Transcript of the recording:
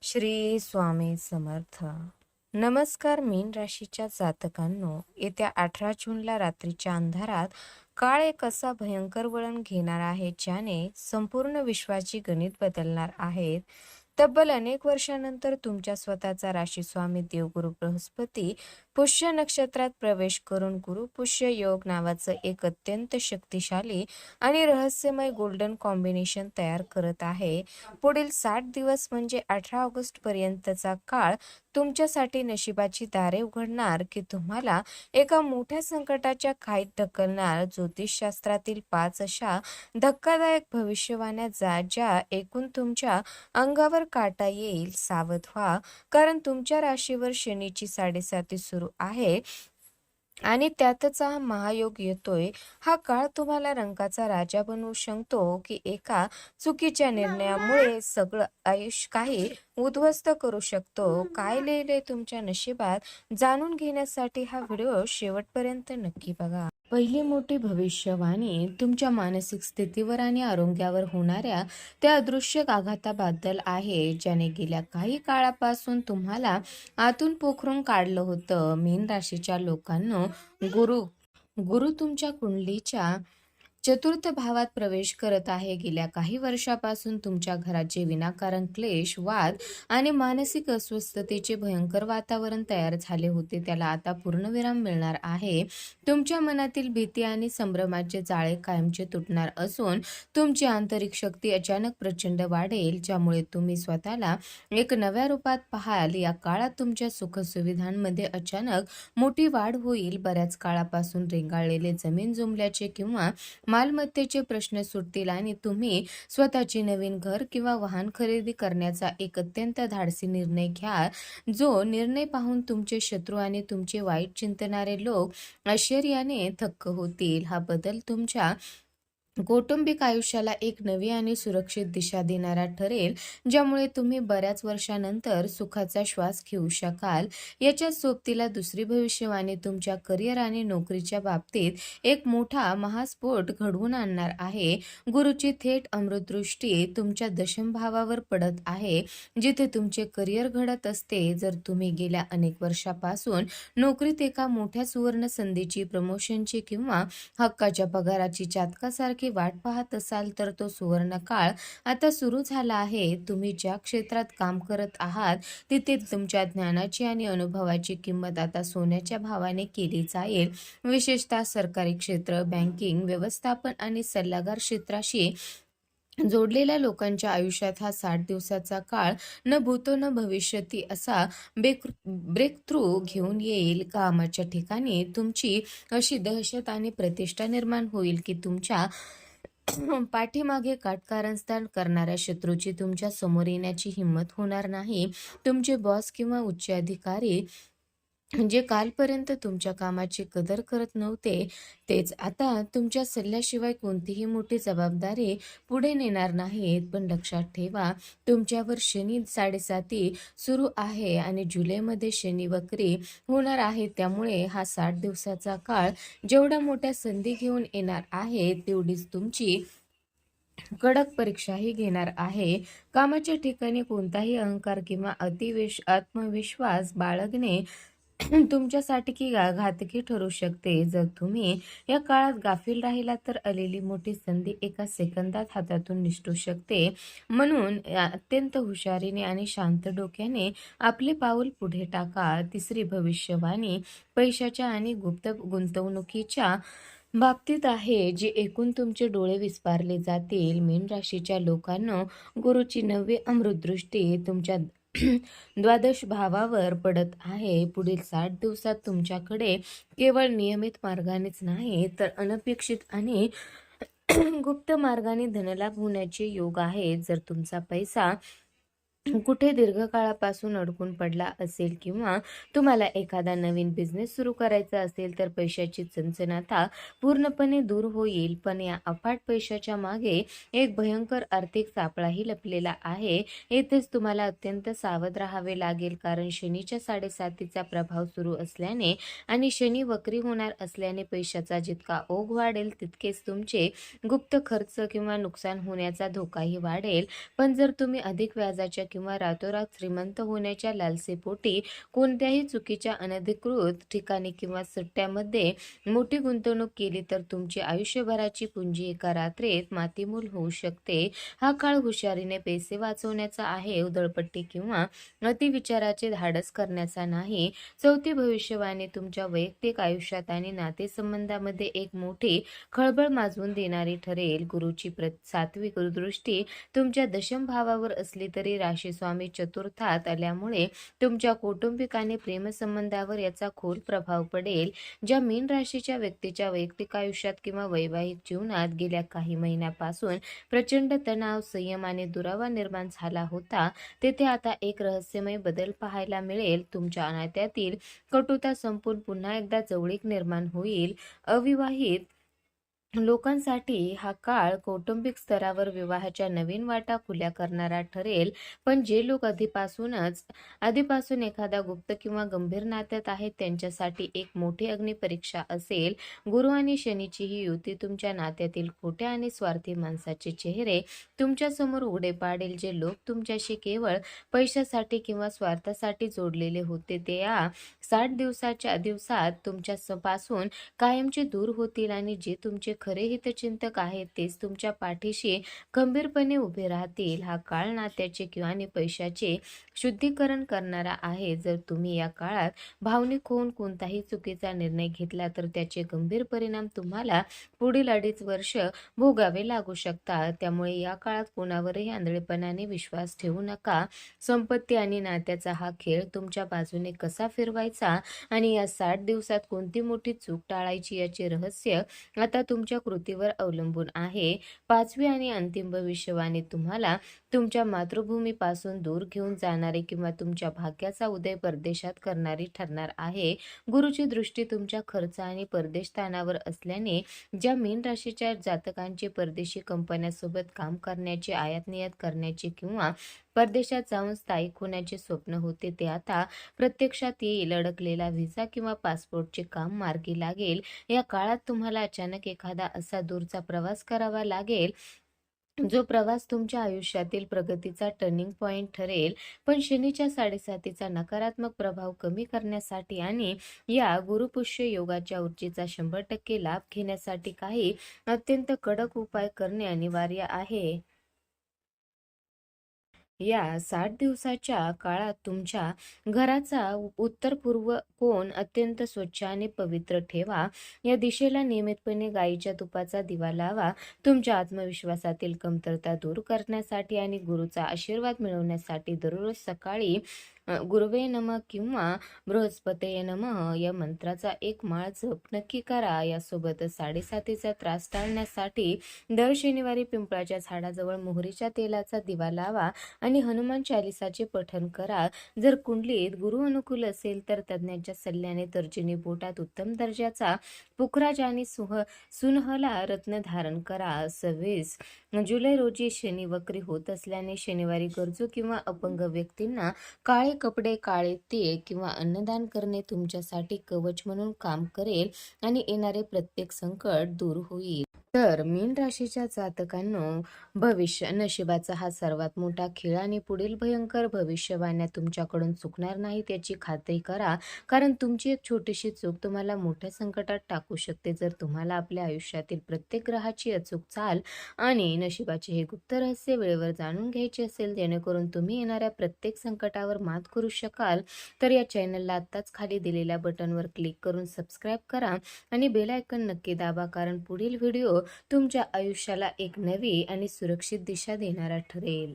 श्री स्वामी समर्थ. नमस्कार मीन राशीच्या जातकांनो, येत्या 18 जूनला रात्रीच्या अंधारात काळ एक असा भयंकर वळण घेणार आहे ज्याने संपूर्ण विश्वाची गणित बदलणार आहेत. तब्बल अनेक वर्षानंतर तुमच्या स्वतःचा राशीस्वामी देवगुरु बृहस्पती पुष्य नक्षत्रात प्रवेश करून गुरु पुष्य योग नावाचं एक अत्यंत शक्तिशाली आणि रहस्यमय गोल्डन कॉम्बिनेशन तयार करत आहे. पुढील 60 दिवस म्हणजे 18 ऑगस्ट पर्यंतचा काळ तुमच्यासाठी नशिबाची दारे उघडणार की तुम्हाला एका मोठ्या संकटाच्या खाईत ढकलणार. ज्योतिषशास्त्रातील 5 अशा धक्कादायक भविष्यवाण्या ज्या ऐकून तुमच्या अंगावर काटा येईल. सावध व्हा, कारण तुमच्या राशीवर शनीची 7.5 सुरू आहे आणि त्यातच हा महायोग येतोय. हा काळ तुम्हाला रंगाचा राजा बनवू शकतो की एका चुकीच्या निर्णयामुळे सगळं आयुष्य काही उद्ध्वस्त करू शकतो. काय लिहिले तुमच्या नशिबात जाणून घेण्यासाठी हा व्हिडिओ शेवटपर्यंत नक्की बघा. पहिली मोठी भविष्यवाणी तुमच्या मानसिक स्थितीवर आणि आरोग्यावर होणाऱ्या त्या अदृश्य आघाताबद्दल आहे, ज्याने गेल्या काही काळापासून तुम्हाला आतून पोखरून काढलं होतं. मीन राशीच्या लोकांनो, गुरु गुरु तुमच्या कुंडलीच्या चतुर्थ भावात प्रवेश करत आहे. गेल्या काही वर्षापासून तुमच्या घरात जे विनाकारण क्लेश, वाद आणि मानसिक अस्वस्थतेचे भयंकर वातावरण तयार झाले होते, त्याला आता पूर्णविराम मिळणार आहे. तुमच्या मनातील भीती आणि संभ्रमाचे जाळे कायमचे तुटणार असून तुमची आंतरिक शक्ती अचानक प्रचंड वाढेल, ज्यामुळे तुम्ही स्वतःला एक नव्या रूपात पाहाल. या काळात तुमच्या सुखसुविधांमध्ये अचानक मोठी वाढ होईल. बऱ्याच काळापासून रेंगाळलेले जमीन जुमल्याचे किंवा मालमत्तेचे प्रश्न सुटतील आणि तुम्ही स्वतःचे नवीन घर किंवा वाहन खरेदी करण्याचा एक अत्यंत धाडसी निर्णय घ्या. जो निर्णय पाहून तुमचे शत्रू आणि तुमचे वाईट चिंतणारे लोक आश्चर्याने थक्क होतील. हा बदल तुमच्या कौटुंबिक आयुष्याला एक नवी आणि सुरक्षित दिशा देणारा ठरेल, ज्यामुळे तुम्ही बऱ्याच वर्षानंतर सुखाचा श्वास घेऊ शकाल. याच्या सोबतीला दुसरी भविष्यवाणी तुमच्या करिअर आणि नोकरीच्या बाबतीत एक मोठा महास्फोट घडवून आणणार आहे. गुरुची थेट अमृतदृष्टी तुमच्या दशम भावावर पडत आहे, जिथे तुमचे करिअर घडत असते. जर तुम्ही गेल्या अनेक वर्षापासून नोकरीत एका मोठ्या सुवर्ण संधीची, प्रमोशनची किंवा हक्काच्या पगाराची चातकासारखी वाट पाहत असाल, तर तो सुवर्ण काळ आता सुरू झाला आहे. तुम्ही ज्या क्षेत्रात काम करत आहात तिथे तुमच्या ज्ञानाची आणि अनुभवाची किंमत आता सोन्याच्या भावाने केली जाईल. विशेषतः सरकारी क्षेत्र, बँकिंग, व्यवस्थापन आणि सल्लागार क्षेत्राशी जोडलेल्या लोकांच्या आयुष्यात हा 60 दिवसाचा काळ न भूतो न भविष्यती असा ब्रेक थ्रू घेऊन येईल. कामाच्या ठिकाणी तुमची अशी दहशत आणि प्रतिष्ठा निर्माण होईल की तुमच्या पाठीमागे काटकारस्थान करणाऱ्या शत्रूची तुमच्या समोर येण्याची हिंमत होणार नाही. तुमचे बॉस किंवा उच्च अधिकारी जे कालपर्यंत तुमच्या कामाची कदर करत नव्हते, तेच आता तुमच्या सल्ल्याशिवाय कोणतीही मोठी जबाबदारी पुढे नेणार नाहीत. पण लक्षात ठेवा, तुमच्यावर शनी 7.5 सुरू आहे आणि जुलैमध्ये शनी वक्री होणार आहे. त्यामुळे हा 60 दिवसाचा काळ जेवढ्या मोठ्या संधी घेऊन येणार आहे, तेवढीच तुमची कडक परीक्षाही घेणार आहे. कामाच्या ठिकाणी कोणताही अहंकार किंवा आत्मविश्वास बाळगणे तुमच्यासाठी की घातकी ठरू शकते. जर तुम्ही या काळात गाफील राहिला तर आलेली मोठी संधी एका सेकंदात हातातून निसटू शकते. म्हणून अत्यंत हुशारीने आणि शांत डोक्याने आपले पाऊल पुढे टाका. तिसरी भविष्यवाणी पैशाच्या आणि गुप्त गुंतवणुकीच्या बाबतीत आहे, जे ऐकून तुमचे डोळे विस्पारले जातील. मीन राशीच्या लोकांनो, गुरुची 9वी अमृतदृष्टी तुमच्या द्वादश भावावर पडत आहे. पुढील 60 दिवसात तुमच्याकडे केवळ नियमित मार्गानेच नाही, तर अनपेक्षित आणि गुप्त मार्गाने धनलाभ होण्याचे योग आहेत. जर तुमचा पैसा कुठे दीर्घकाळापासून अडकून पडला असेल किंवा तुम्हाला एखादा नवीन बिझनेस सुरू करायचा असेल, तर पैशाची चणचणाता पूर्णपणे दूर होईल. पण या अफाट पैशाच्या मागे एक भयंकर आर्थिक सापळाही लपलेला आहे. येथेच तुम्हाला अत्यंत सावध राहावे लागेल, कारण शनीच्या 7.5चा प्रभाव सुरू असल्याने आणि शनी वक्री होणार असल्याने पैशाचा जितका ओघ वाढेल, तितकेच तुमचे गुप्त खर्च किंवा नुकसान होण्याचा धोकाही वाढेल. पण जर तुम्ही अधिक व्याजाच्या किंवा रातोरात श्रीमंत होण्याच्या लालसेपोटी कोणत्याही चुकीच्या अनधिकृत ठिकाणी किंवा सट्ट्यामध्ये मोठी गुंतवणूक केली तर तुमची आयुष्यभराची पुंजी एका रात्रीत मातीमोल होऊ शकते. हा काळ हुशारीने पैसे वाचवण्याचा आहे, उधळपट्टी किंवा अतिविचाराचे धाडस करण्याचा नाही. चौथी भविष्यवाणी तुमच्या वैयक्तिक आयुष्यात आणि नातेसंबंधामध्ये एक मोठी खळबळ माजवून देणारी ठरेल. गुरुची सात्विक दृष्टी तुमच्या दशम भावावर असली तरी राशी स्वामी चतुर्थात आल्यामुळे तुमच्या कौटुंबिक आणि प्रेमसंबंधावर याचा खोल प्रभाव पडेल. ज्या मीन राशीच्या व्यक्तीच्या वैयक्तिक आयुष्यात किंवा वैवाहिक जीवनात गेल्या काही महिन्यापासून प्रचंड तणाव, संयम आणि दुरावा निर्माण झाला होता, तेथे आता एक रहस्यमय बदल पाहायला मिळेल. तुमच्या नात्यातील कटुता संपून पुन्हा एकदा जवळीक निर्माण होईल. अविवाहित लोकांसाठी हा काळ कौटुंबिक स्तरावर विवाहाच्या नवीन वाटा खुल्या करणारा ठरेल. पण जे लोक आधीपासून एखाद्या गुप्त किंवा गंभीर नात्यात आहेत त्यांच्यासाठी एक मोठी अग्निपरीक्षा असेल. गुरु आणि शनीची ही युती तुमच्या नात्यातील खोट्या आणि स्वार्थी माणसाचे चेहरे तुमच्या समोर उघडे पाडेल. जे लोक तुमच्याशी केवळ पैशासाठी किंवा स्वार्थासाठी जोडलेले होते ते या 60 दिवसात तुमच्यापासून कायमचे दूर होतील आणि जे तुमचे खरे हितचिंतक आहेत तेच तुमच्या पाठीशी खंबीरपणे उभे राहतील. हा काळ नात्याचे किंवा आणि पैशाचे शुद्धीकरण करणारा आहे. जर तुम्ही या काळात भावनिक होऊन कोणताही चुकीचा निर्णय घेतला तर त्याचे गंभीर परिणाम तुम्हाला पुढील 2.5 वर्ष भोगावे लागू शकतात. त्यामुळे या काळात कोणावरही आंधळेपणाने विश्वास ठेवू नका. संपत्ती आणि नात्याचा हा खेळ तुमच्या बाजूने कसा फिरवायचा आणि या 60 दिवसात कोणती मोठी चूक टाळायची याचे रहस्य आता तुमच्या कृतीवर अवलंबून आहे. 5वी आणि अंतिम भविष्यवाणी तुम्हाला तुमच्या मातृभूमीपासून दूर घेऊन जाणारी किंवा तुमच्या भाग्याचा उदय परदेशात करणारी ठरणार आहे. गुरुची दृष्टी तुमच्या खर्च आणि परदेश स्थानावर असल्याने ज्या मीन राशीच्या जातकांचे परदेशी कंपन्यांसोबत काम करण्याचे, आयात-निर्यात करण्याचे किंवा परदेशात जाऊन स्थायिक होण्याचे स्वप्न होते ते आता प्रत्यक्षात येईल. अडकलेला व्हिसा किंवा पासपोर्टचे काम मार्गी लागेल. या काळात तुम्हाला अचानक एखादा असा दूरचा प्रवास करावा लागेल जो प्रवास तुमच्या आयुष्यातील प्रगतीचा टर्निंग पॉइंट ठरेल. पण शनीच्या 7.5चा नकारात्मक प्रभाव कमी करण्यासाठी आणि या गुरुपुष्य योगाच्या ऊर्जेचा 100% लाभ घेण्यासाठी काही अत्यंत कडक उपाय करणे अनिवार्य आहे. या 60 दिवसाच्या काळात तुमच्या घराचा उत्तर-पूर्व कोन अत्यंत स्वच्छ आणि पवित्र ठेवा. या दिशेला नियमितपणे गायीच्या तुपाचा दिवा लावा. तुमच्या आत्मविश्वासातील कमतरता दूर करण्यासाठी आणि गुरूचा आशीर्वाद मिळवण्यासाठी दररोज सकाळी गुरवे नमः किंवा बृहस्पतये नमः या मंत्राचा एक माळ जप नक्की करा. यासोबतच 7.5चा त्रास टाळण्यासाठी दर शनिवारी पिंपळाच्या झाडाजवळ मोहरीच्या तेलाचा दिवा लावा आणि हनुमान चालिसाचे पठण करा. जर कुंडलीत गुरु अनुकूल असेल तर तज्ञाच्या सल्ल्याने तर्जनी बोटात उत्तम दर्जाचा पुखराज आणि सुनहला रत्न धारण करा. 26 जुलै रोजी शनी वक्री होत असल्याने शनिवारी गरजू किंवा अपंग व्यक्तींना काळे कपडे, काळे तीळ किंवा अन्नदान करणे तुमच्यासाठी कवच म्हणून काम करेल आणि येणारे प्रत्येक संकट दूर होईल. तर मीन राशीच्या जातकांनो, भविष्य नशिबाचा हा सर्वात मोठा खेळ आणि पुढील भयंकर भविष्यवाण्या तुमच्याकडून चुकणार नाहीत याची खात्री करा. कारण तुमची एक छोटीशी चूक तुम्हाला मोठ्या संकटात टाकू शकते. जर तुम्हाला आपल्या आयुष्यातील प्रत्येक ग्रहाची अचूक चाल आणि नशिबाचे हे गुप्त रहस्य वेळेवर जाणून घ्यायचे असेल जेणेकरून तुम्ही येणाऱ्या प्रत्येक संकटावर मात करू शकाल तर या चॅनलला आत्ताच खाली दिलेल्या बटनवर क्लिक करून सबस्क्राईब करा आणि बेल आयकॉन नक्की दाबा. कारण पुढील व्हिडिओ तुमच्या आयुष्याला एक नवी आणि सुरक्षित दिशा देणारा ठरेल.